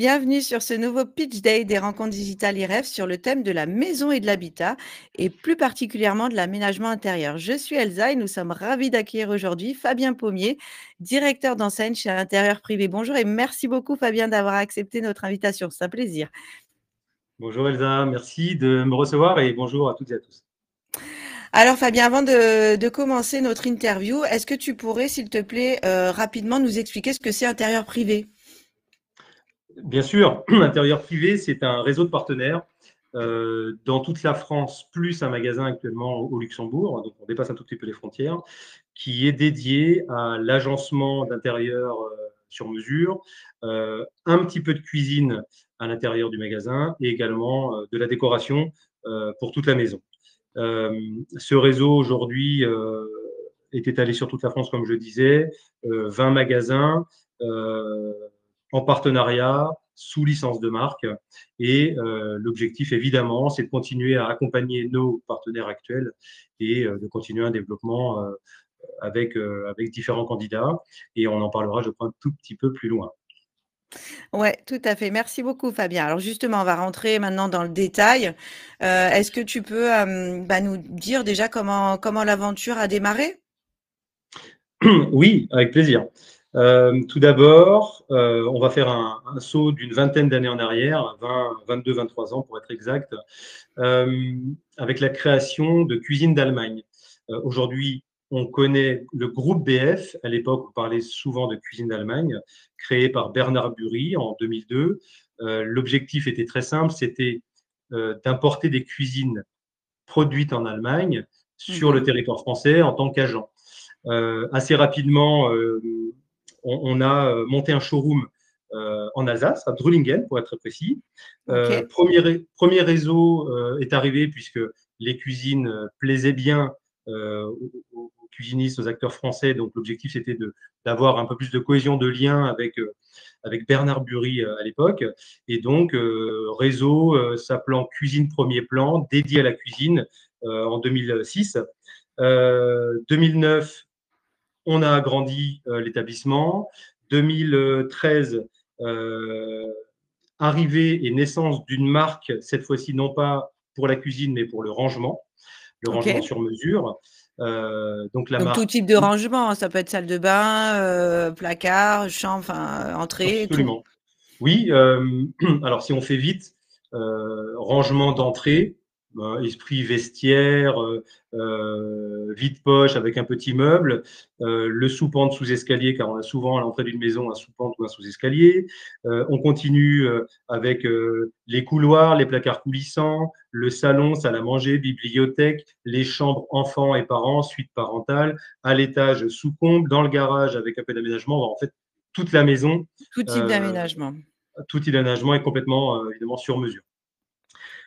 Bienvenue sur ce nouveau Pitch Day des rencontres digitales IREF sur le thème de la maison et de l'habitat et plus particulièrement de l'aménagement intérieur. Je suis Elsa et nous sommes ravis d'accueillir aujourd'hui Fabien Pommier, directeur d'enseigne chez Intérieur Privé. Bonjour et merci beaucoup Fabien d'avoir accepté notre invitation. C'est un plaisir. Bonjour Elsa, merci de me recevoir et bonjour à toutes et à tous. Alors Fabien, avant de commencer notre interview, est-ce que tu pourrais, s'il te plaît, rapidement nous expliquer ce que c'est Intérieur Privé? Bien sûr, Intérieur Privé, c'est un réseau de partenaires dans toute la France, plus un magasin actuellement au Luxembourg, donc on dépasse un tout petit peu les frontières, qui est dédié à l'agencement d'intérieur sur mesure, un petit peu de cuisine à l'intérieur du magasin et également de la décoration pour toute la maison. Ce réseau aujourd'hui est étalé sur toute la France, comme je disais, 20 magasins en partenariat, sous licence de marque. Et l'objectif, évidemment, c'est de continuer à accompagner nos partenaires actuels et de continuer un développement avec différents candidats. Et on en parlera, je crois, un tout petit peu plus loin. Ouais, tout à fait. Merci beaucoup, Fabien. Alors justement, on va rentrer maintenant dans le détail. Est-ce que tu peux nous dire déjà comment l'aventure a démarré? Oui, avec plaisir. Tout d'abord, on va faire un saut d'une vingtaine d'années en arrière, 20, 22, 23 ans pour être exact, avec la création de Cuisine d'Allemagne. Aujourd'hui, on connaît le groupe BF. À l'époque, on parlait souvent de Cuisine d'Allemagne, créé par Bernard Bury en 2002. L'objectif était très simple, c'était d'importer des cuisines produites en Allemagne sur le Mhm. territoire français en tant qu'agent. Assez rapidement, on a monté un showroom en Alsace, à Drulingen pour être très précis. Ok. Premier réseau est arrivé puisque les cuisines plaisaient bien aux cuisinistes, aux acteurs français. Donc l'objectif c'était d'avoir un peu plus de cohésion de lien avec Bernard Bury à l'époque. Et donc réseau s'appelant Cuisine Premier Plan, dédié à la cuisine en 2006. 2009, on a agrandi l'établissement. 2013, arrivée et naissance d'une marque, cette fois-ci non pas pour la cuisine, mais pour le rangement Ok. sur mesure. Donc la Donc tout marque, type de rangement, hein, ça peut être salle de bain, placard, chambre, enfin entrée, tout. absolument. Oui, alors si on fait vite, rangement d'entrée, esprit vestiaire, vide-poche avec un petit meuble, le sous-pente sous-escalier, car on a souvent à l'entrée d'une maison un sous-pente ou un sous-escalier. On continue avec les couloirs, les placards coulissants, le salon, salle à manger, bibliothèque, les chambres enfants et parents, suite parentale, à l'étage sous-comble, dans le garage avec un peu d'aménagement. En fait, toute la maison. Tout type euh, d'aménagement. Tout aménagement est complètement, évidemment, sur mesure.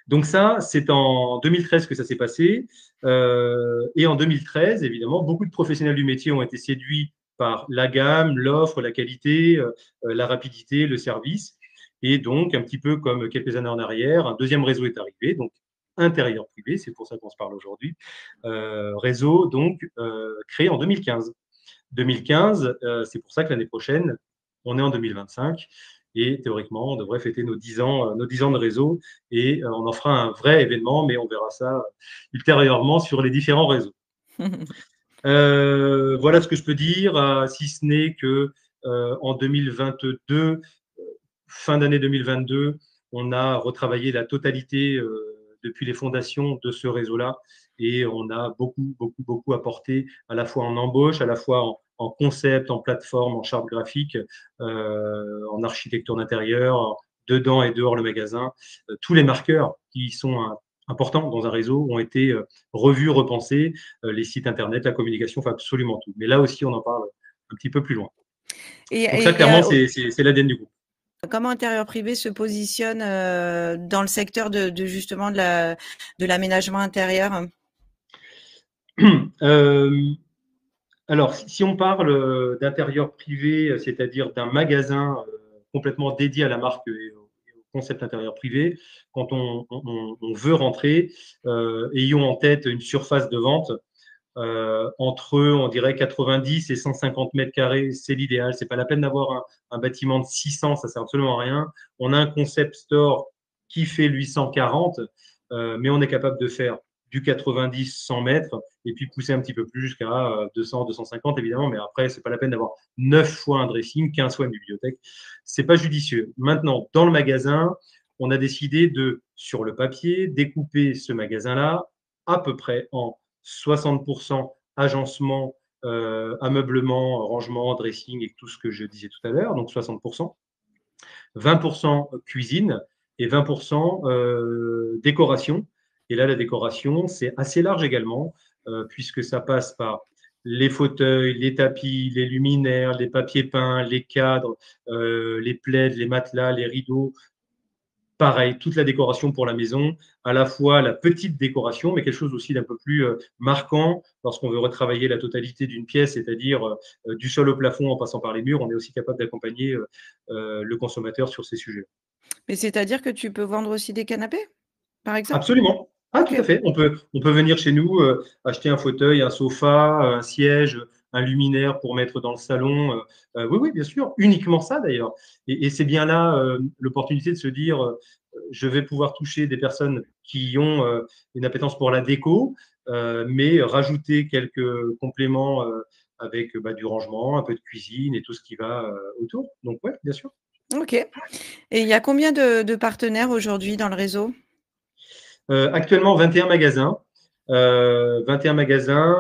Donc ça, c'est en 2013 que ça s'est passé. Et en 2013, évidemment, beaucoup de professionnels du métier ont été séduits par la gamme, l'offre, la qualité, la rapidité, le service. Et donc, un petit peu comme quelques années en arrière, un deuxième réseau est arrivé, donc Intérieur Privé, c'est pour ça qu'on se parle aujourd'hui. Réseau, donc, créé en 2015. 2015, c'est pour ça que l'année prochaine, on est en 2025 et théoriquement, on devrait fêter nos 10 ans, nos 10 ans de réseau et on en fera un vrai événement, mais on verra ça ultérieurement sur les différents réseaux. Voilà ce que je peux dire, si ce n'est que en 2022, fin d'année 2022, on a retravaillé la totalité depuis les fondations de ce réseau-là et on a beaucoup apporté à la fois en embauche, à la fois en concept, en plateforme, en charte graphique, en architecture d'intérieur, dedans et dehors le magasin. Tous les marqueurs qui sont importants dans un réseau ont été revus, repensés, les sites internet, la communication, enfin absolument tout. Mais là aussi, on en parle un petit peu plus loin. Et, Donc ça, et, clairement, euh, c'est l'ADN du groupe. Comment Intérieur Privé se positionne dans le secteur de justement de l'aménagement intérieur? Euh, alors, si on parle d'intérieur privé, c'est-à-dire d'un magasin complètement dédié à la marque et au concept intérieur privé, quand on veut rentrer, ayons en tête une surface de vente entre, on dirait, 90 et 150 mètres carrés, c'est l'idéal. C'est pas la peine d'avoir un bâtiment de 600, ça sert absolument à rien. On a un concept store qui fait 840, mais on est capable de faire du 90, 100 mètres, et puis pousser un petit peu plus jusqu'à 200, 250 évidemment, mais après, c'est pas la peine d'avoir 9 fois un dressing, 15 fois une bibliothèque. C'est pas judicieux. Maintenant, dans le magasin, on a décidé de, sur le papier, découper ce magasin-là à peu près en 60% agencement, ameublement, rangement, dressing et tout ce que je disais tout à l'heure, donc 60%, 20% cuisine et 20% décoration. Et là, la décoration, c'est assez large également, puisque ça passe par les fauteuils, les tapis, les luminaires, les papiers peints, les cadres, les plaids, les matelas, les rideaux. Pareil, toute la décoration pour la maison, à la fois la petite décoration, mais quelque chose aussi d'un peu plus marquant lorsqu'on veut retravailler la totalité d'une pièce, c'est-à-dire du sol au plafond en passant par les murs. On est aussi capable d'accompagner le consommateur sur ces sujets. Mais c'est-à-dire que tu peux vendre aussi des canapés, par exemple? Absolument. Ah, tout OK. à fait. On peut venir chez nous, acheter un fauteuil, un sofa, un siège, un luminaire pour mettre dans le salon. Oui, oui, bien sûr. Uniquement ça, d'ailleurs. Et c'est bien là l'opportunité de se dire, je vais pouvoir toucher des personnes qui ont une appétence pour la déco, mais rajouter quelques compléments avec du rangement, un peu de cuisine et tout ce qui va autour. Donc, ouais, bien sûr. OK. Et il y a combien de partenaires aujourd'hui dans le réseau? Actuellement, 21 magasins. 21 magasins.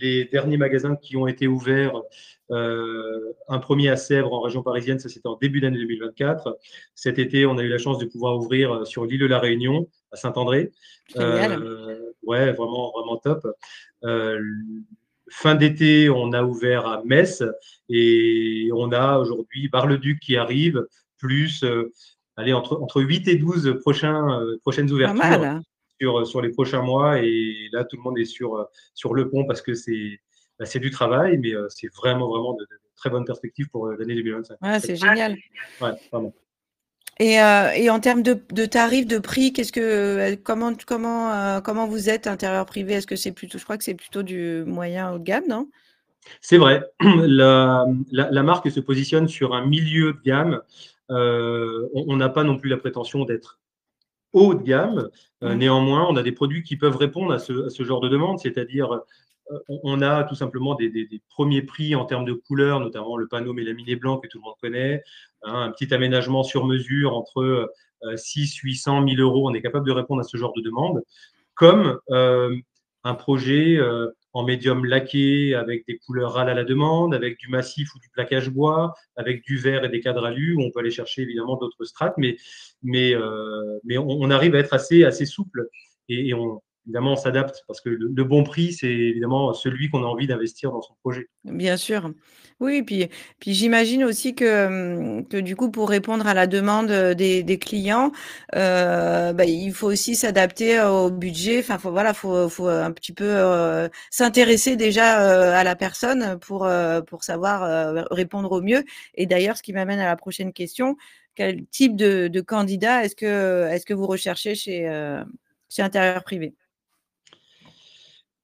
Les derniers magasins qui ont été ouverts, un premier à Sèvres, en région parisienne, ça c'était en début d'année 2024. Cet été, on a eu la chance de pouvoir ouvrir sur l'île de la Réunion, à Saint-André. Génial. Ouais, vraiment, vraiment top. Euh, Fin d'été, on a ouvert à Metz et on a aujourd'hui Bar-le-Duc qui arrive, plus allez, entre 8 et 12 prochaines Pas ouvertures mal. sur les prochains mois. Et là, tout le monde est sur le pont parce que c'est du travail, mais c'est vraiment, vraiment de très bonnes perspectives pour l'année 2025. Ouais, c'est génial. Ouais, vraiment. Et en termes de tarifs, de prix, comment vous êtes intérieur privé? Est-ce que c'est plutôt, je crois que c'est plutôt du moyen haut de gamme, non? C'est vrai, la marque se positionne sur un milieu de gamme. On n'a pas non plus la prétention d'être haut de gamme. Mmh. Néanmoins, on a des produits qui peuvent répondre à ce genre de demande, c'est-à-dire on a tout simplement des premiers prix en termes de couleurs, notamment le panneau mélaminé blanc que tout le monde connaît, hein, un petit aménagement sur mesure entre 6, 800, 1000 euros. On est capable de répondre à ce genre de demande, comme un projet en médium laqué avec des couleurs râles à la demande, avec du massif ou du plaquage bois, avec du verre et des cadres alu, où on peut aller chercher évidemment d'autres strates, mais on arrive à être assez souple et évidemment on s'adapte parce que le bon prix, c'est évidemment celui qu'on a envie d'investir dans son projet. Bien sûr. Oui, puis j'imagine aussi que du coup, pour répondre à la demande, des clients, il faut aussi s'adapter au budget. Enfin, faut un petit peu, s'intéresser déjà, à la personne pour savoir, répondre au mieux. Et d'ailleurs, ce qui m'amène à la prochaine question, quel type de candidat est-ce que vous recherchez chez Intérieur Privé?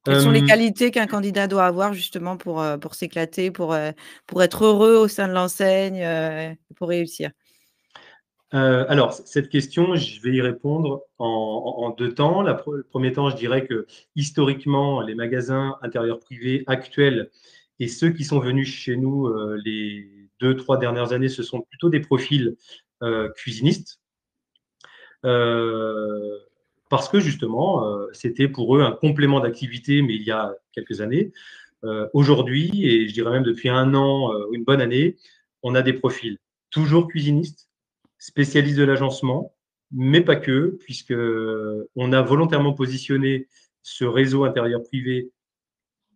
Quelles sont les Euh, qualités qu'un candidat doit avoir justement pour s'éclater, pour être heureux au sein de l'enseigne, pour réussir? alors, cette question, je vais y répondre en deux temps. Le premier temps, je dirais que historiquement, les magasins intérieurs privés actuels et ceux qui sont venus chez nous les 2, 3 dernières années, ce sont plutôt des profils cuisinistes. Euh, Parce que justement, c'était pour eux un complément d'activité, mais il y a quelques années. Aujourd'hui, et je dirais même depuis un an ou une bonne année, on a des profils toujours cuisinistes, spécialistes de l'agencement, mais pas que, puisque on a volontairement positionné ce réseau intérieur privé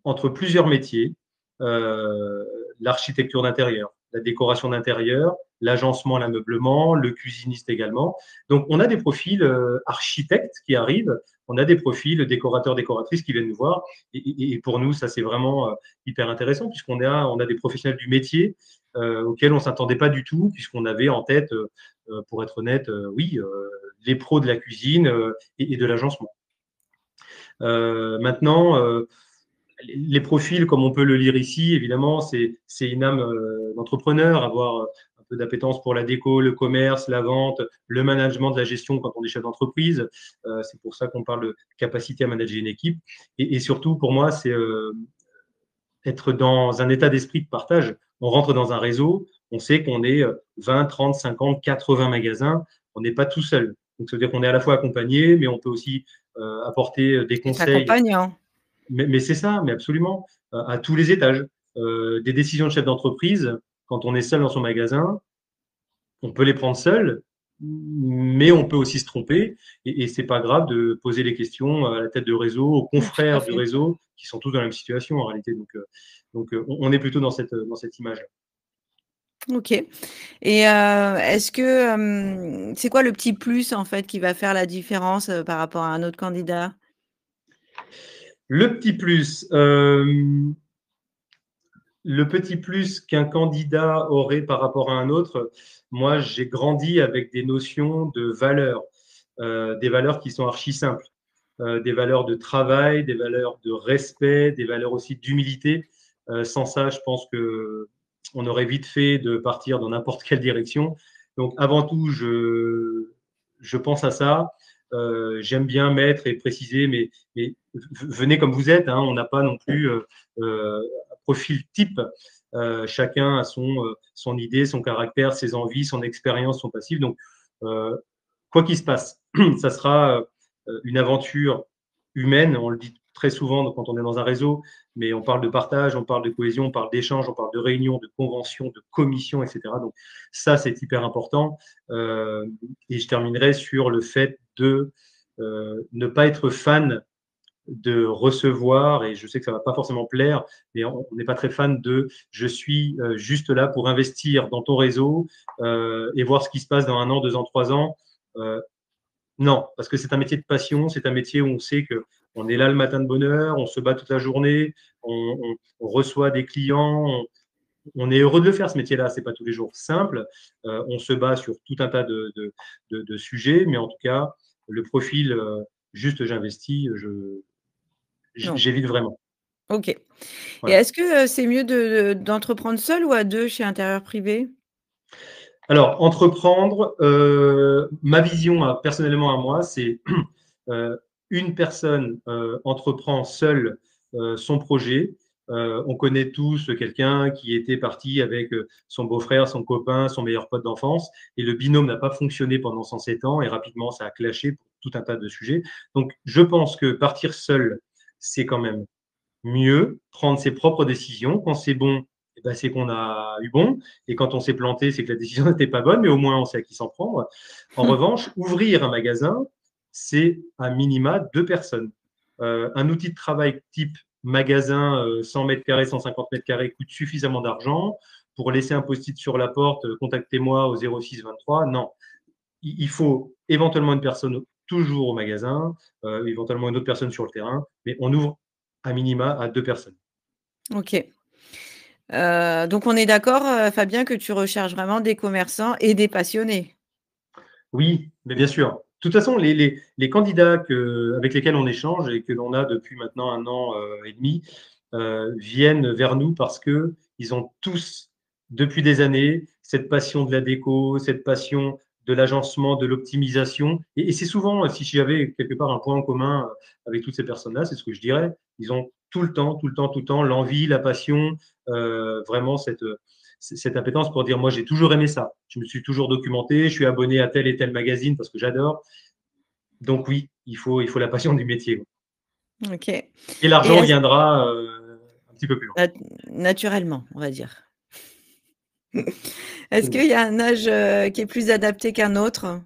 entre plusieurs métiers, euh, l'architecture d'intérieur, la décoration d'intérieur, l'agencement, l'ameublement, le cuisiniste également. Donc, on a des profils architectes qui arrivent, on a des profils décorateurs, décoratrices qui viennent nous voir. Et pour nous, ça, c'est vraiment hyper intéressant, puisqu'on a des professionnels du métier auxquels on ne s'attendait pas du tout, puisqu'on avait en tête, pour être honnête, oui, les pros de la cuisine et de l'agencement. Maintenant, les profils, comme on peut le lire ici, évidemment, c'est une âme d'entrepreneur, avoir un peu d'appétence pour la déco, le commerce, la vente, le management de la gestion quand on est chef d'entreprise. C'est pour ça qu'on parle de capacité à manager une équipe. Et surtout, pour moi, c'est être dans un état d'esprit de partage. On rentre dans un réseau, on sait qu'on est 20, 30, 50, 80 magasins. On n'est pas tout seul. Donc, ça veut dire qu'on est à la fois accompagné, mais on peut aussi apporter des C'est conseils. accompagnant. Mais c'est ça, mais absolument, à tous les étages. Des décisions de chef d'entreprise, quand on est seul dans son magasin, on peut les prendre seul, mais on peut aussi se tromper. Et c'est pas grave de poser les questions à la tête de réseau, aux Mmh, tout à confrères du fait. réseau, qui sont tous dans la même situation en réalité. Donc, on est plutôt dans cette image. OK. Et est-ce que, c'est quoi le petit plus, en fait, qui va faire la différence, par rapport à un autre candidat? Le petit plus, le petit plus qu'un candidat aurait par rapport à un autre, moi, j'ai grandi avec des notions de valeurs, des valeurs qui sont archi simples, des valeurs de travail, des valeurs de respect, des valeurs aussi d'humilité. Sans ça, je pense que on aurait vite fait de partir dans n'importe quelle direction. Donc, avant tout, je pense à ça. J'aime bien mettre et préciser, mais venez comme vous êtes. Hein, on n'a pas non plus un profil type. Chacun a son idée, son caractère, ses envies, son expérience, son passif. Donc, quoi qu'il se passe, ça sera une aventure humaine. On le dit très souvent quand on est dans un réseau, mais on parle de partage, on parle de cohésion, on parle d'échange, on parle de réunion, de convention, de commission, etc. Donc, ça, c'est hyper important. Et je terminerai sur le fait de ne pas être fan de recevoir, et je sais que ça ne va pas forcément plaire, mais on n'est pas très fan de je suis juste là pour investir dans ton réseau et voir ce qui se passe dans 1 an, 2 ans, 3 ans. Euh, non, parce que c'est un métier de passion, c'est un métier où on sait que on est là le matin de bonne heure, on se bat toute la journée, on reçoit des clients, on est heureux de le faire ce métier-là, c'est pas tous les jours simple. On se bat sur tout un tas de sujets, mais en tout cas, le profil juste j'investis, Non. j'évite vraiment. OK. Et Voilà. est-ce que, c'est mieux d'entreprendre seul ou à 2 chez Intérieur Privé? Alors, entreprendre, ma vision personnellement à moi, c'est une personne entreprend seule son projet. On connaît tous quelqu'un qui était parti avec son beau-frère, son copain, son meilleur pote d'enfance, et le binôme n'a pas fonctionné pendant 107 ans, et rapidement, ça a clashé pour tout un tas de sujets. Donc, je pense que partir seul, c'est quand même mieux, prendre ses propres décisions. Quand c'est bon, eh ben, c'est qu'on a eu bon. Et quand on s'est planté, c'est que la décision n'était pas bonne, mais au moins on sait à qui s'en prendre. En revanche, ouvrir un magasin, c'est à minima 2 personnes. Un outil de travail type magasin 100 mètres carrés, 150 mètres carrés coûte suffisamment d'argent pour laisser un post-it sur la porte, contactez-moi au 06 23. Non, il faut éventuellement une personne toujours au magasin, éventuellement une autre personne sur le terrain, mais on ouvre à minima à 2 personnes. OK. Donc on est d'accord, Fabien, que tu recherches vraiment des commerçants et des passionnés? Oui, mais bien sûr. De toute façon, les candidats avec lesquels on échange et que l'on a depuis maintenant 1 an et demi viennent vers nous parce qu'ils ont tous, depuis des années, cette passion de la déco, cette passion de l'agencement, de l'optimisation. Et c'est souvent, si j'avais quelque part un point en commun avec toutes ces personnes-là, c'est ce que je dirais. Ils ont tout le temps, tout le temps, tout le temps, l'envie, la passion, vraiment cette appétence pour dire, moi, j'ai toujours aimé ça. Je me suis toujours documenté, je suis abonné à tel et tel magazine parce que j'adore. Donc oui, il faut la passion du métier. OK. Et Et l'argent est-ce viendra un petit peu plus loin. naturellement, on va dire. Est-ce qu'il Absolument. y a un âge, qui est plus adapté qu'un autre?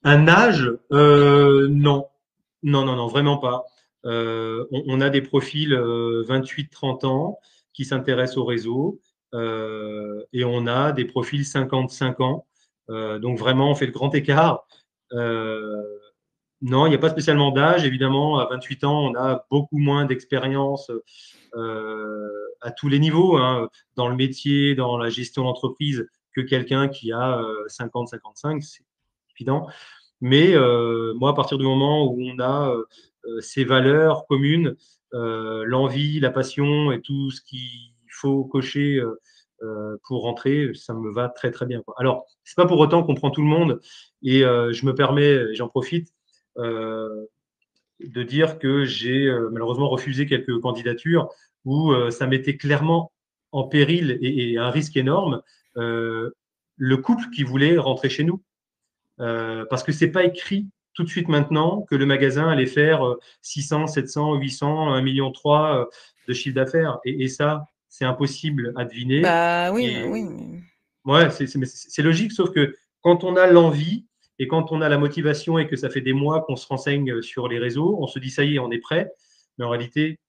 Un âge non. Non, non, non, vraiment pas. On a des profils 28-30 ans qui s'intéressent au réseau et on a des profils 55 ans. Donc vraiment, on fait le grand écart. Euh, non, il n'y a pas spécialement d'âge. Évidemment, à 28 ans, on a beaucoup moins d'expérience à tous les niveaux, hein, dans le métier, dans la gestion d'entreprise, que quelqu'un qui a 50-55, c'est évident. Mais moi, à partir du moment où on a ces valeurs communes, l'envie, la passion et tout ce qu'il faut cocher pour rentrer, ça me va très très bien, quoi. Alors, c'est pas pour autant qu'on prend tout le monde et je me permets, et j'en profite, de dire que j'ai malheureusement refusé quelques candidatures où ça mettait clairement en péril et un risque énorme euh, le couple qui voulait rentrer chez nous. Parce que c'est pas écrit tout de suite maintenant que le magasin allait faire 600, 700, 800, 1,3 million de chiffre d'affaires. Et ça, c'est impossible à deviner. Bah oui, bah Et oui. ouais, c'est logique, sauf que quand on a l'envie et quand on a la motivation et que ça fait des mois qu'on se renseigne sur les réseaux, on se dit ça y est, on est prêt. Mais en réalité,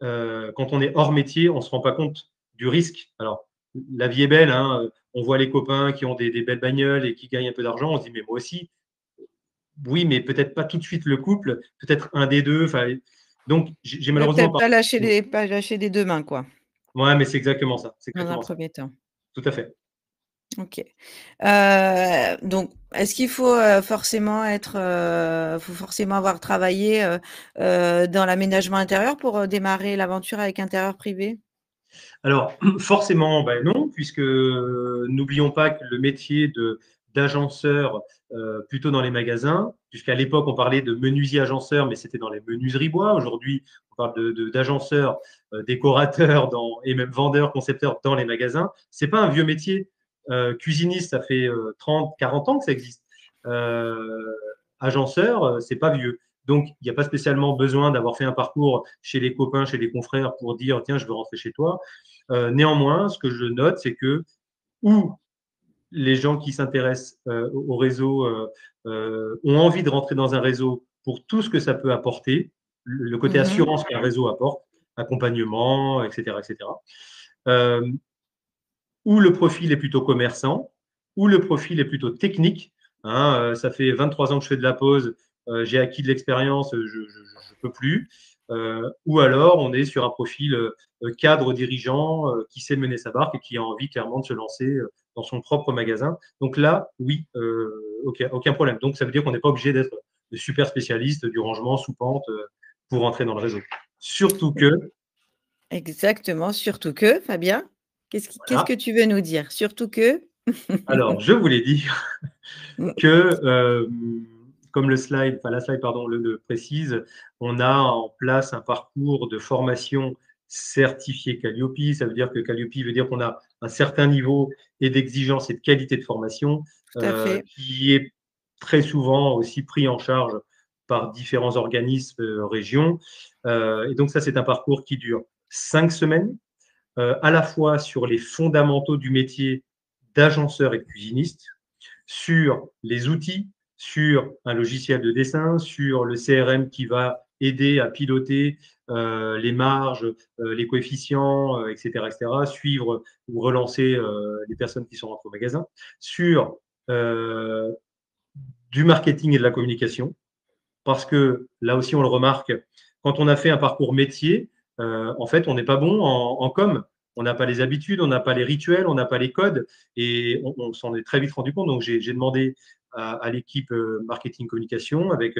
quand on est hors métier, on ne se rend pas compte du risque. Alors, la vie est belle, hein. On voit les copains qui ont des belles bagnoles et qui gagnent un peu d'argent, on se dit, mais moi aussi, oui, mais peut-être pas tout de suite le couple, peut-être un des deux. Enfin, donc, j'ai Ouais, malheureusement peut-être pas. pas lâcher des 2 mains, quoi, Ouais, mais c'est exactement ça. C'est dans un exactement ça. premier temps. Tout à fait. OK. Donc est-ce qu'il faut, forcément être, faut forcément avoir travaillé, dans l'aménagement intérieur pour, démarrer l'aventure avec intérieur privé? Alors, forcément, ben non, puisque n'oublions pas que le métier d'agenceur, plutôt dans les magasins, puisqu'à l'époque, on parlait de menuisier agenceur, mais c'était dans les menuiseries bois. Aujourd'hui, on parle d'agenceur, décorateur et même vendeur, concepteur dans les magasins. C'est pas un vieux métier. Cuisiniste, ça fait 30, 40 ans que ça existe. Euh, Agenceur, c'est pas vieux. Donc, il n'y a pas spécialement besoin d'avoir fait un parcours chez les copains, chez les confrères pour dire, tiens, je veux rentrer chez toi. Néanmoins, ce que je note, c'est que où les gens qui s'intéressent au réseau ont envie de rentrer dans un réseau pour tout ce que ça peut apporter, le côté Mmh. assurance qu'un réseau apporte, accompagnement, etc., etc. Euh, où le profil est plutôt commerçant, où le profil est plutôt technique. Hein, ça fait 23 ans que je fais de la pause, j'ai acquis de l'expérience, je ne peux plus. Ou alors, on est sur un profil cadre dirigeant qui sait mener sa barque et qui a envie clairement de se lancer dans son propre magasin. Donc là, oui, aucun problème. Donc ça veut dire qu'on n'est pas obligé d'être de super spécialiste du rangement sous pente pour entrer dans le réseau. Surtout que, Exactement, surtout que Fabien, qu'est-ce que voilà, tu veux nous dire? Surtout que? alors je voulais dire Mmh. que, comme le slide, enfin la slide, pardon, le précise, on a en place un parcours de formation certifié Calliope. Ça veut dire que Calliope veut dire qu'on a un certain niveau et d'exigence et de qualité de formation Tout à fait. qui est très souvent aussi pris en charge par différents organismes, régions. Et donc ça, c'est un parcours qui dure 5 semaines, à la fois sur les fondamentaux du métier d'agenceur et de cuisiniste, sur les outils, sur un logiciel de dessin, sur le CRM qui va aider à piloter les marges, les coefficients, etc., etc., suivre ou relancer les personnes qui sont rentrées au magasin, sur euh, du marketing et de la communication, parce que là aussi on le remarque, quand on a fait un parcours métier, en fait on n'est pas bon en com. On n'a pas les habitudes, on n'a pas les rituels, on n'a pas les codes et on s'en est très vite rendu compte. Donc j'ai demandé à l'équipe marketing communication avec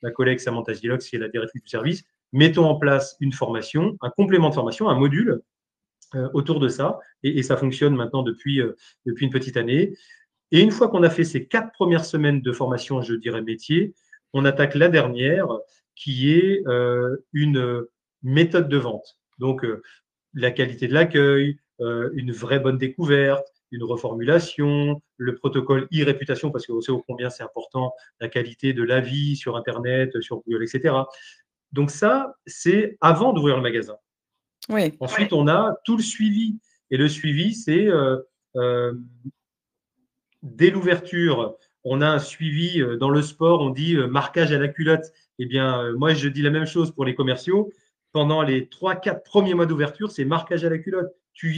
ma collègue Samantha Gilox qui est la directrice du service, mettons en place une formation, un complément de formation, un module autour de ça et ça fonctionne maintenant depuis une petite année. Et une fois qu'on a fait ces 4 premières semaines de formation, je dirais métier, on attaque la dernière qui est une méthode de vente. Donc, la qualité de l'accueil, une vraie bonne découverte, une reformulation, le protocole e-réputation, parce que sait combien c'est important, la qualité de l'avis sur Internet, sur Google, etc. Donc ça, c'est avant d'ouvrir le magasin. Oui. Ensuite, on a tout le suivi. Et le suivi, c'est euh, dès l'ouverture, on a un suivi dans le sport, on dit marquage à la culotte. Eh bien, moi, je dis la même chose pour les commerciaux. Pendant les 3, 4 premiers mois d'ouverture, c'est marquage à la culotte. Tu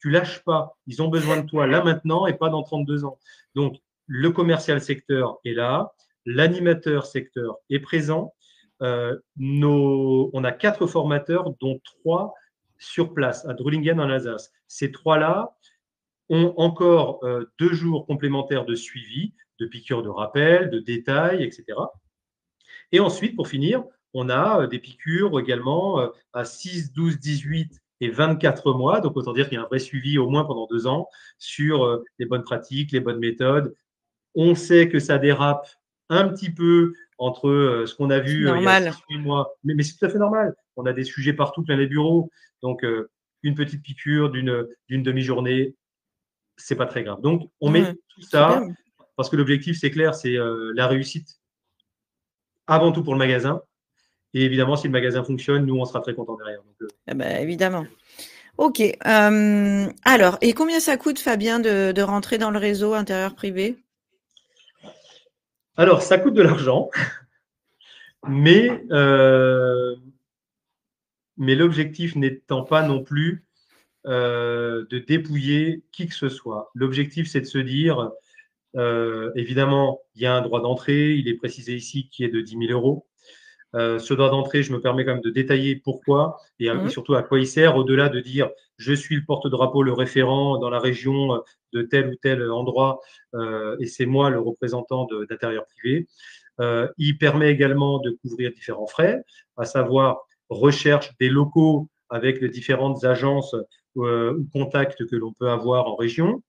lâches pas. Ils ont besoin de toi là maintenant et pas dans 32 ans. Donc, le commercial secteur est là, l'animateur secteur est présent. On a 4 formateurs, dont 3 sur place à Drulingen en Alsace. Ces 3-là, ont encore 2 jours complémentaires de suivi, de piqûres de rappel, de détails, etc. Et ensuite, pour finir, on a des piqûres également à 6, 12, 18 et 24 mois. Donc, autant dire qu'il y a un vrai suivi au moins pendant 2 ans sur les bonnes pratiques, les bonnes méthodes. On sait que ça dérape un petit peu entre ce qu'on a C'est vu il y a normal. 6-8 mois, mais c'est tout à fait normal. On a des sujets partout plein les bureaux. Donc, une petite piqûre d'une demi-journée, c'est pas très grave. Donc, on Ouais, met tout c'est bien. ça parce que l'objectif, c'est clair, c'est la réussite avant tout pour le magasin. Et évidemment, si le magasin fonctionne, nous, on sera très contents derrière. Donc, Eh ben, évidemment. OK. Alors, et combien ça coûte, Fabien, de rentrer dans le réseau intérieur privé? alors, ça coûte de l'argent, mais, mais l'objectif n'étant pas non plus de dépouiller qui que ce soit. L'objectif, c'est de se dire, évidemment, il y a un droit d'entrée, il est précisé ici qui est de 10 000 euros. Ce droit d'entrée, je me permets quand même de détailler pourquoi et Mmh. surtout à quoi il sert, au-delà de dire je suis le porte-drapeau, le référent dans la région de tel ou tel endroit et c'est moi le représentant d'intérieur privé. Il permet également de couvrir différents frais, à savoir recherche des locaux avec les différentes agences ou contacts que l'on peut avoir en région,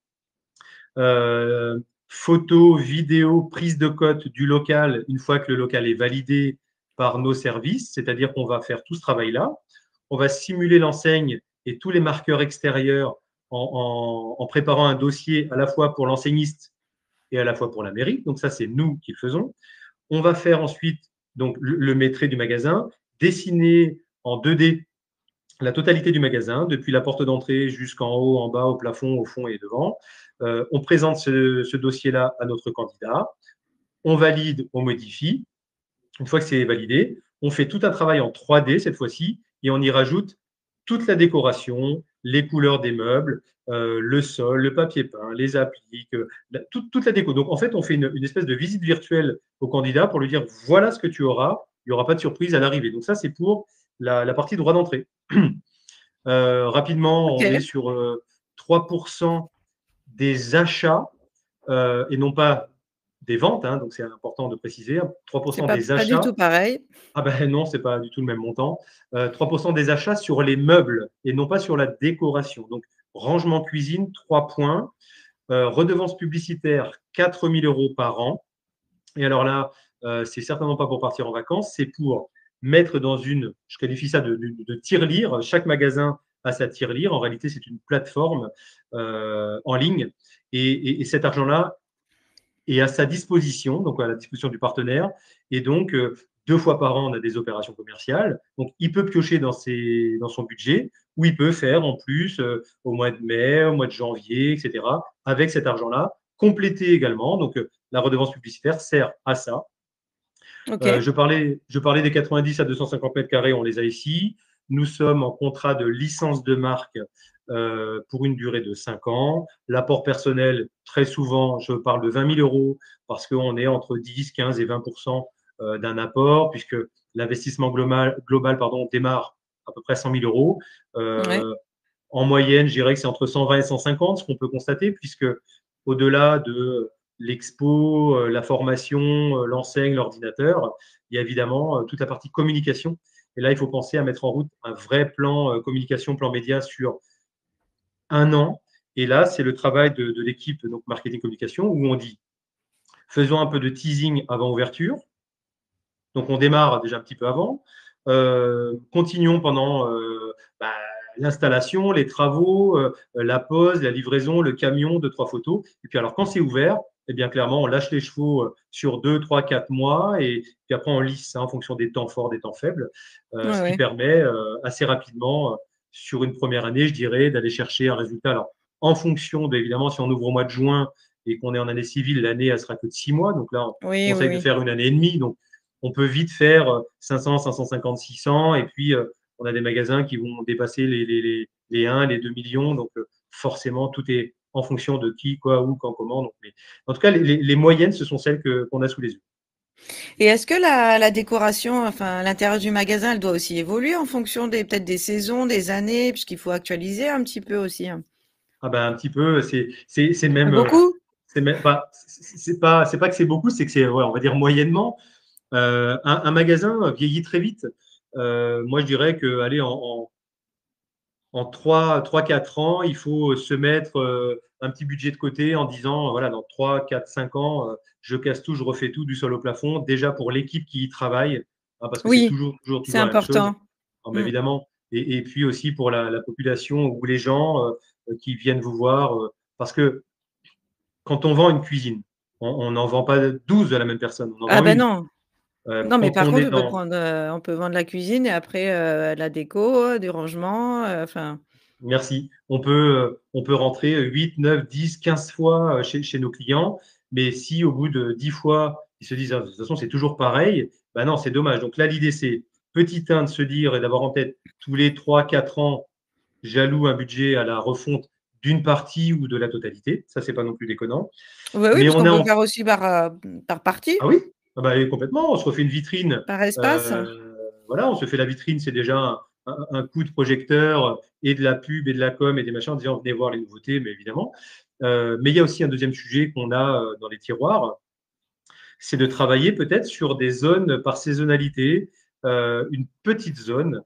euh, photos, vidéos, prise de cote du local une fois que le local est validé par nos services, c'est-à-dire qu'on va faire tout ce travail-là. On va simuler l'enseigne et tous les marqueurs extérieurs en préparant un dossier à la fois pour l'enseigniste et à la fois pour la mairie. Donc ça, c'est nous qui le faisons. On va faire ensuite donc, le maîtrise du magasin, dessiner en 2D la totalité du magasin, depuis la porte d'entrée jusqu'en haut, en bas, au plafond, au fond et devant. On présente ce dossier-là à notre candidat. On valide, on modifie. Une fois que c'est validé, on fait tout un travail en 3D cette fois-ci et on y rajoute toute la décoration, les couleurs des meubles, le sol, le papier peint, les appliques, toute la déco. Donc en fait, on fait une espèce de visite virtuelle au candidat pour lui dire voilà ce que tu auras. Il n'y aura pas de surprise à l'arrivée. Donc ça, c'est pour la partie droit d'entrée. Rapidement, on est OK. sur 3% des achats et non pas des ventes, hein, donc c'est important de préciser. C'est 3% pas des pas du tout achats. pareil. Ah ben non, c'est pas du tout le même montant. 3% des achats sur les meubles et non pas sur la décoration. Donc, rangement cuisine, 3 points. Redevance publicitaire, 4 000 euros par an. Et alors là, c'est certainement pas pour partir en vacances, c'est pour mettre dans une, je qualifie ça de tirelire. Chaque magasin a sa tirelire. En réalité, c'est une plateforme en ligne. Et cet argent-là est à sa disposition, donc à la disposition du partenaire. Et donc, 2 fois par an, on a des opérations commerciales. Donc, il peut piocher dans son budget ou il peut faire en plus au mois de mai, au mois de janvier, etc. avec cet argent-là, compléter également. Donc, la redevance publicitaire sert à ça. OK. Je parlais des 90 à 250 mètres carrés, on les a ici. Nous sommes en contrat de licence de marque pour une durée de 5 ans. L'apport personnel, très souvent, je parle de 20 000 euros parce qu'on est entre 10, 15 et 20% d'un apport, puisque l'investissement global démarre à peu près 100 000 euros. Ouais. En moyenne, je dirais que c'est entre 120 et 150, ce qu'on peut constater, puisque au-delà de l'expo, la formation, l'enseigne, l'ordinateur, il y a évidemment toute la partie communication. Et là, il faut penser à mettre en route un vrai plan communication, plan média sur un an. Et là, c'est le travail de l'équipe donc marketing communication où on dit faisons un peu de teasing avant ouverture. Donc, on démarre déjà un petit peu avant. Continuons pendant bah, l'installation, les travaux, la pose, la livraison, le camion, 2, 3 photos. Et puis, alors, quand c'est ouvert, eh bien, clairement, on lâche les chevaux sur 2, 3, 4 mois. Et puis après, on lisse ça en fonction des temps forts, des temps faibles. Ouais, Ce qui ouais. permet assez rapidement, sur une première année, je dirais, d'aller chercher un résultat. Alors, en fonction, évidemment, si on ouvre au mois de juin et qu'on est en année civile, l'année, elle sera que de 6 mois. Donc là, on Oui, oui, conseille de oui. faire une année et demie. Donc, on peut vite faire 500, 550, 600. Et puis, on a des magasins qui vont dépasser les 1, les 2 millions. Donc, forcément, tout est en fonction de qui, quoi, où, quand, comment. Donc, mais, en tout cas, les moyennes, ce sont celles qu'on a sous les yeux. Et est-ce que la décoration, enfin l'intérieur du magasin, elle doit aussi évoluer en fonction des peut-être des saisons, des années, puisqu'il faut actualiser un petit peu aussi, hein? Ah ben, un petit peu, c'est même, Beaucoup? c'est pas que c'est beaucoup, c'est que c'est, ouais, on va dire moyennement. Un magasin vieillit très vite. Moi, je dirais que, allez, en 3-4 ans, il faut se mettre un petit budget de côté en disant, voilà, dans 3, 4, 5 ans, je casse tout, je refais tout du sol au plafond, déjà pour l'équipe qui y travaille, hein, parce que c'est Oui, toujours, toujours, c'est toujours la même chose, important. hein, mais Mmh. évidemment. Et puis aussi pour la population ou les gens qui viennent vous voir, parce que quand on vend une cuisine, on n'en vend pas 12 de la même personne, on en Ah vend ben une. non. Non, mais Quand par on contre, est dans, on peut vendre la cuisine et après, la déco, du rangement, enfin merci. On peut rentrer 8, 9, 10, 15 fois chez nos clients, mais si au bout de 10 fois, ils se disent: «Ah, de toute façon, c'est toujours pareil», ben non, c'est dommage. Donc là, l'idée, c'est petit 1 de se dire et d'avoir en tête tous les 3, 4 ans, j'alloue un budget à la refonte d'une partie ou de la totalité. Ça, c'est pas non plus déconnant. ouais, oui, Mais parce on qu'on est peut en faire aussi par partie, Ah oui? Ah bah, et complètement, on se refait une vitrine, par espace. voilà, on se fait la vitrine, c'est déjà un coup de projecteur et de la pub et de la com et des machins en disant: «Venez voir les nouveautés», mais évidemment. Mais il y a aussi un deuxième sujet qu'on a, dans les tiroirs, c'est de travailler peut-être sur des zones par saisonnalité, une petite zone,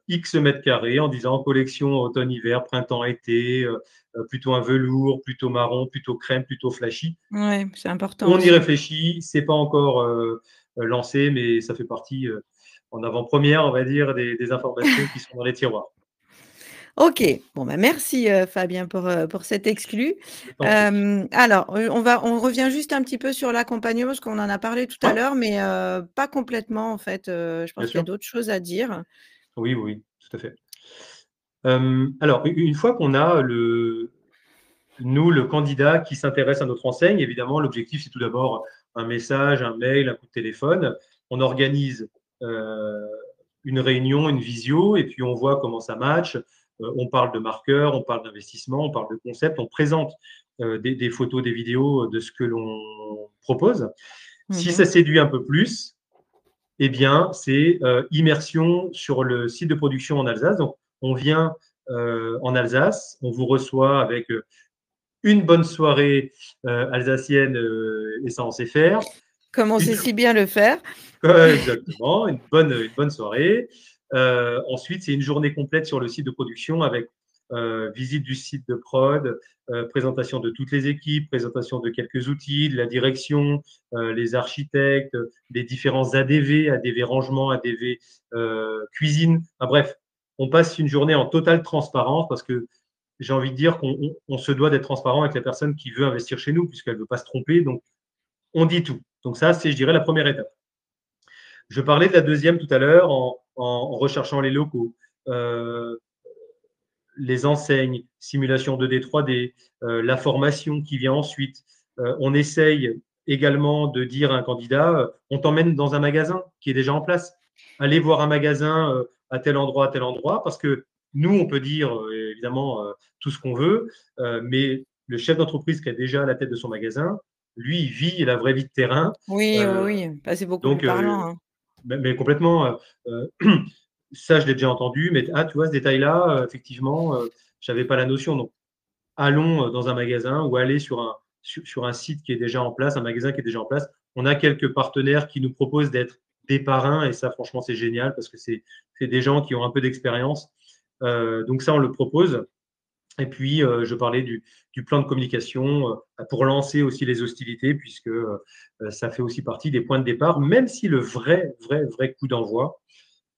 X mètres carrés en disant collection automne-hiver, printemps-été, plutôt un velours, plutôt marron, plutôt crème, plutôt flashy. Ouais, c'est important On y aussi. réfléchit, c'est pas encore lancé, mais ça fait partie en avant-première, on va dire, des informations qui sont dans les tiroirs. OK. Bon, bah, merci, Fabien pour cet exclu. Je t'en prie. Alors, on revient juste un petit peu sur l'accompagnement parce qu'on en a parlé tout à Ouais, l'heure, mais pas complètement en fait, je bien pense qu'il y a sûr. d'autres choses à dire. Oui, oui, oui, tout à fait. Alors, une fois qu'on a nous, le candidat qui s'intéresse à notre enseigne, évidemment, l'objectif, c'est tout d'abord un message, un mail, un coup de téléphone. On organise euh, une réunion, une visio, et puis on voit comment ça match. On parle de marqueurs, on parle d'investissement, on parle de concept, on présente des photos, des vidéos de ce que l'on propose. Si ça Mmh. séduit un peu plus, eh bien, c'est immersion sur le site de production en Alsace. Donc, on vient en Alsace, on vous reçoit avec une bonne soirée alsacienne, et ça, on sait faire. Comme on Une sait si bien le faire. Exactement, une bonne soirée. Ensuite, c'est une journée complète sur le site de production avec visite du site de prod, présentation de toutes les équipes, présentation de quelques outils, de la direction, les architectes, les différents ADV, ADV rangement, ADV cuisine. Enfin, bref, on passe une journée en totale transparence parce que j'ai envie de dire qu'on se doit d'être transparent avec la personne qui veut investir chez nous puisqu'elle ne veut pas se tromper. Donc, on dit tout. Donc ça, c'est, je dirais, la première étape. Je parlais de la deuxième tout à l'heure en recherchant les locaux, euh, les enseignes, simulation 2D, 3D, la formation qui vient ensuite. On essaye également de dire à un candidat, on t'emmène dans un magasin qui est déjà en place. Allez voir un magasin à tel endroit, parce que nous, on peut dire évidemment tout ce qu'on veut, mais le chef d'entreprise qui a déjà la tête de son magasin, lui, il vit la vraie vie de terrain. Oui, Euh, oui, oui. Bah, c'est beaucoup plus donc, parlant, hein. mais complètement, ça, je l'ai déjà entendu, mais ah, tu vois, ce détail-là, effectivement, je n'avais pas la notion. Donc, allons dans un magasin ou aller sur un site qui est déjà en place, un magasin qui est déjà en place. On a quelques partenaires qui nous proposent d'être des parrains, et ça, franchement, c'est génial parce que c'est des gens qui ont un peu d'expérience. Donc, ça, on le propose. Et puis, je parlais du plan de communication pour lancer aussi les hostilités, puisque ça fait aussi partie des points de départ, même si le vrai coup d'envoi,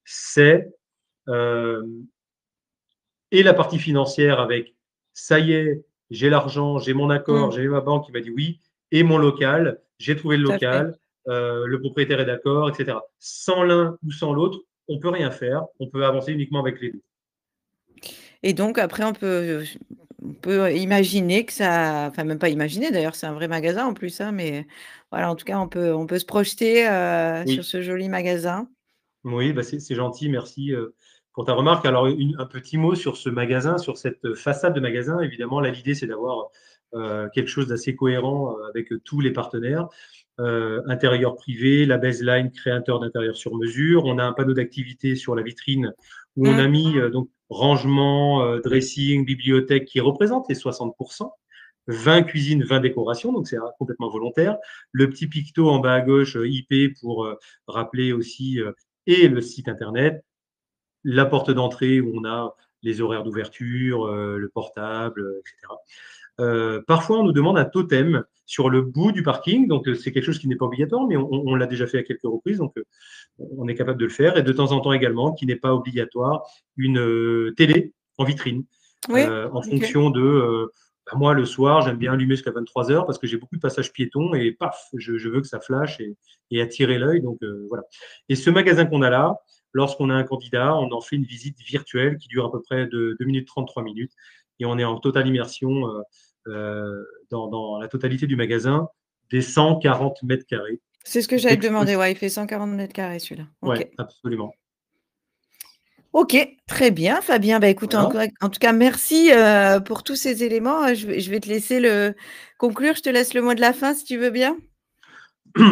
c'est euh, et la partie financière avec ça y est, j'ai l'argent, j'ai mon accord, Mmh, j'ai ma banque qui m'a dit oui, et mon local, j'ai trouvé le tout à fait. local, le propriétaire est d'accord, etc. Sans l'un ou sans l'autre, on ne peut rien faire, on peut avancer uniquement avec les deux. Et donc après on peut imaginer que ça enfin même pas imaginer d'ailleurs, c'est un vrai magasin en plus, hein, mais voilà, en tout cas on peut se projeter, sur Oui. ce joli magasin. Oui, bah, c'est gentil, merci pour ta remarque. Alors, un petit mot sur ce magasin, sur cette façade de magasin. Évidemment, là, l'idée, c'est d'avoir quelque chose d'assez cohérent avec tous les partenaires. Intérieur privé, la baseline, créateur d'intérieur sur mesure. On a un panneau d'activité sur la vitrine où on Mmh, a mis donc rangement, dressing, bibliothèque qui représente les 60%. 20 cuisines, 20 décorations, donc c'est complètement volontaire. Le petit picto en bas à gauche, IP, pour rappeler aussi, et le site internet. La porte d'entrée où on a les horaires d'ouverture, le portable, etc. Parfois, on nous demande un totem sur le bout du parking, donc c'est quelque chose qui n'est pas obligatoire, mais on l'a déjà fait à quelques reprises, donc on est capable de le faire. Et de temps en temps également, qui n'est pas obligatoire, une télé en vitrine, Oui, en OK. fonction de, bah, moi, le soir, j'aime bien allumer jusqu'à 23 heures parce que j'ai beaucoup de passages piétons et paf, je veux que ça flash et attirer l'œil. Donc voilà. Et ce magasin qu'on a là, lorsqu'on a un candidat, on en fait une visite virtuelle qui dure à peu près de 2 minutes 30, 3 minutes. Et on est en totale immersion dans la totalité du magasin, des 140 mètres carrés C'est ce que j'allais te demander, d'exposition. ouais, il fait 140 m² celui-là. Oui, OK. absolument. OK, très bien Fabien. Bah, écoute, Voilà. en tout cas, merci, pour tous ces éléments. Je vais te laisser le conclure. Je te laisse le mot de la fin si tu veux bien?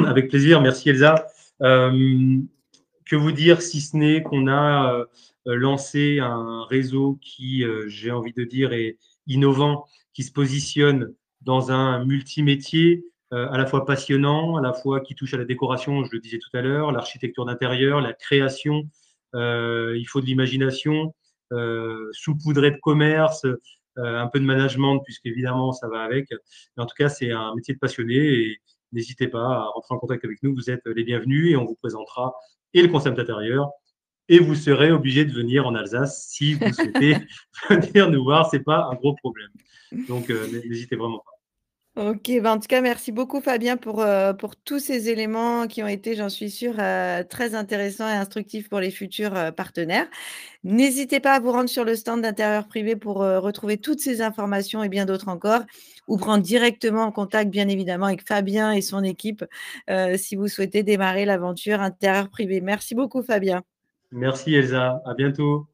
Avec plaisir, merci Elsa. Que vous dire si ce n'est qu'on a lancé un réseau qui, j'ai envie de dire, est innovant, qui se positionne dans un multimétier à la fois passionnant, à la fois qui touche à la décoration, je le disais tout à l'heure, l'architecture d'intérieur, la création. Il faut de l'imagination, saupoudré de commerce, un peu de management, puisqu'évidemment ça va avec. Mais en tout cas, c'est un métier de passionné et n'hésitez pas à rentrer en contact avec nous. Vous êtes les bienvenus et on vous présentera et le concept intérieur. Et vous serez obligé de venir en Alsace si vous souhaitez venir nous voir. Ce n'est pas un gros problème. Donc, n'hésitez vraiment pas. OK, bah, en tout cas, merci beaucoup Fabien pour tous ces éléments qui ont été, j'en suis sûre, très intéressants et instructifs pour les futurs, partenaires. N'hésitez pas à vous rendre sur le stand d'Intérieur Privé pour, retrouver toutes ces informations et bien d'autres encore, ou prendre directement en contact, bien évidemment, avec Fabien et son équipe, si vous souhaitez démarrer l'aventure Intérieur Privé. Merci beaucoup Fabien. Merci Elsa. À bientôt.